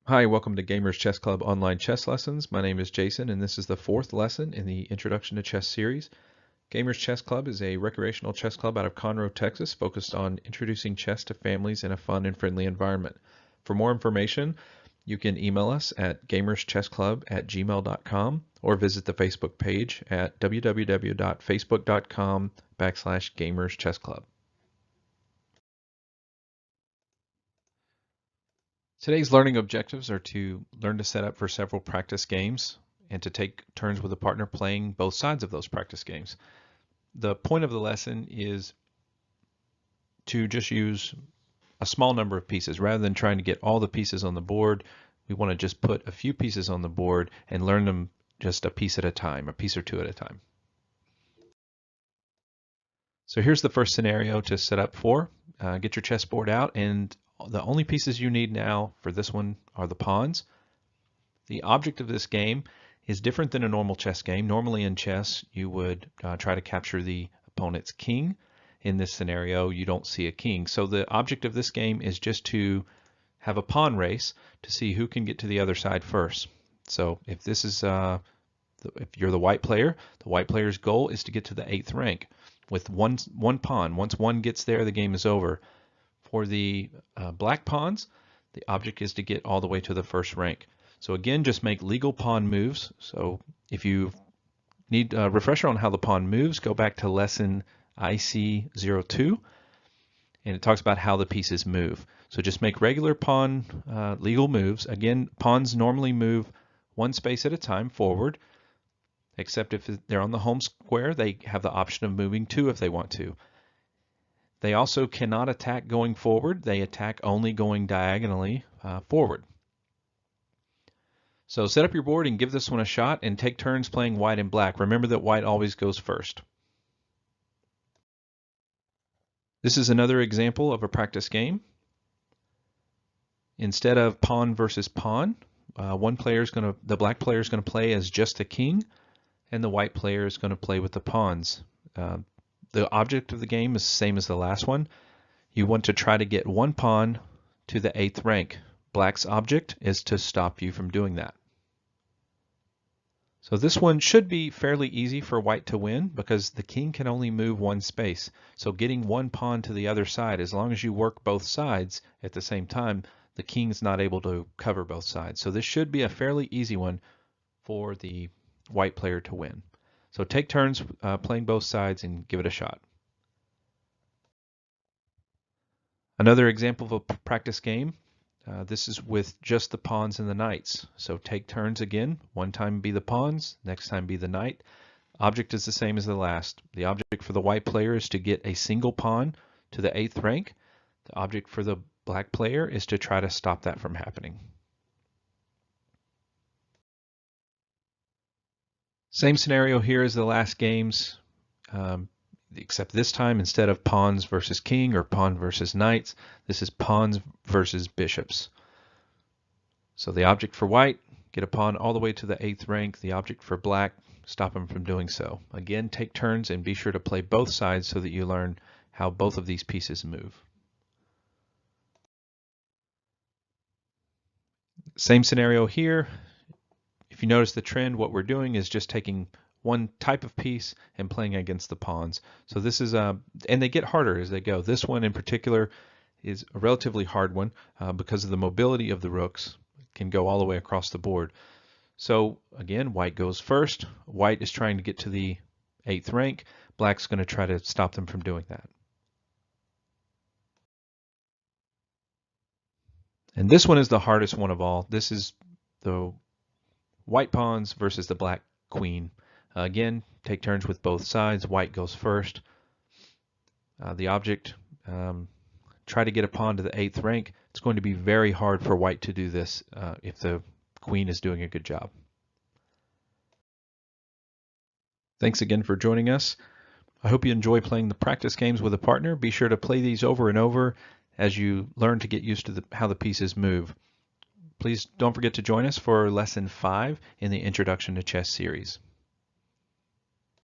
Hi, welcome to Gamers Chess Club online chess lessons. My name is Jason, and this is the fourth lesson in the Introduction to Chess series. Gamers Chess Club is a recreational chess club out of Conroe, Texas, focused on introducing chess to families in a fun and friendly environment. For more information, you can email us at gamerschessclub@gmail.com or visit the Facebook page at www.facebook.com/gamerschessclub. Today's learning objectives are to learn to set up for several practice games and to take turns with a partner playing both sides of those practice games. The point of the lesson is to just use a small number of pieces. Rather than trying to get all the pieces on the board, we want to just put a few pieces on the board and learn them just a piece at a time, a piece or two at a time. So here's the first scenario to set up for. Get your chessboard out, and the only pieces you need now for this one are the pawns. The object of this game is different than a normal chess game. Normally in chess, you would try to capture the opponent's king. In this scenario, you don't see a king. So the object of this game is just to have a pawn race to see who can get to the other side first. So if this is, if you're the white player's goal is to get to the 8th rank with one pawn. Once one gets there, the game is over. For the black pawns, the object is to get all the way to the 1st rank. So again, just make legal pawn moves. So if you need a refresher on how the pawn moves, go back to lesson IC02, and it talks about how the pieces move. So just make regular pawn legal moves. Again, pawns normally move one space at a time forward, except if they're on the home square, they have the option of moving 2 if they want to. They also cannot attack going forward. They attack only going diagonally forward. So set up your board and give this one a shot and take turns playing white and black. Remember that white always goes first. This is another example of a practice game. Instead of pawn versus pawn, the black player is going to play as just a king, and the white player is going to play with the pawns. The object of the game is the same as the last one. You want to try to get one pawn to the 8th rank. Black's object is to stop you from doing that. So this one should be fairly easy for white to win because the king can only move one space. So getting one pawn to the other side, as long as you work both sides at the same time, the king's not able to cover both sides. So this should be a fairly easy one for the white player to win. So take turns playing both sides and give it a shot. Another example of a practice game. This is with just the pawns and the knights. So take turns again. One time be the pawns, next time be the knight. Object is the same as the last. The object for the white player is to get a single pawn to the 8th rank. The object for the black player is to try to stop that from happening. Same scenario here as the last games, except this time instead of pawns versus king or pawn versus knights, this is pawns versus bishops. So the object for white, get a pawn all the way to the 8th rank. The object for black, stop him from doing so. Again, take turns and be sure to play both sides so that you learn how both of these pieces move. Same scenario here. If you notice the trend, what we're doing is just taking one type of piece and playing against the pawns. So this is, and they get harder as they go. This one in particular is a relatively hard one because of the mobility of the rooks. It can go all the way across the board. So again, white goes first. White is trying to get to the 8th rank. Black's going to try to stop them from doing that. And this one is the hardest one of all. This is the white pawns versus the black queen. Again, take turns with both sides. White goes first. The object, try to get a pawn to the 8th rank. It's going to be very hard for white to do this if the queen is doing a good job. Thanks again for joining us. I hope you enjoy playing the practice games with a partner. Be sure to play these over and over as you learn to get used to how the pieces move. Please don't forget to join us for Lesson 5 in the Introduction to Chess series.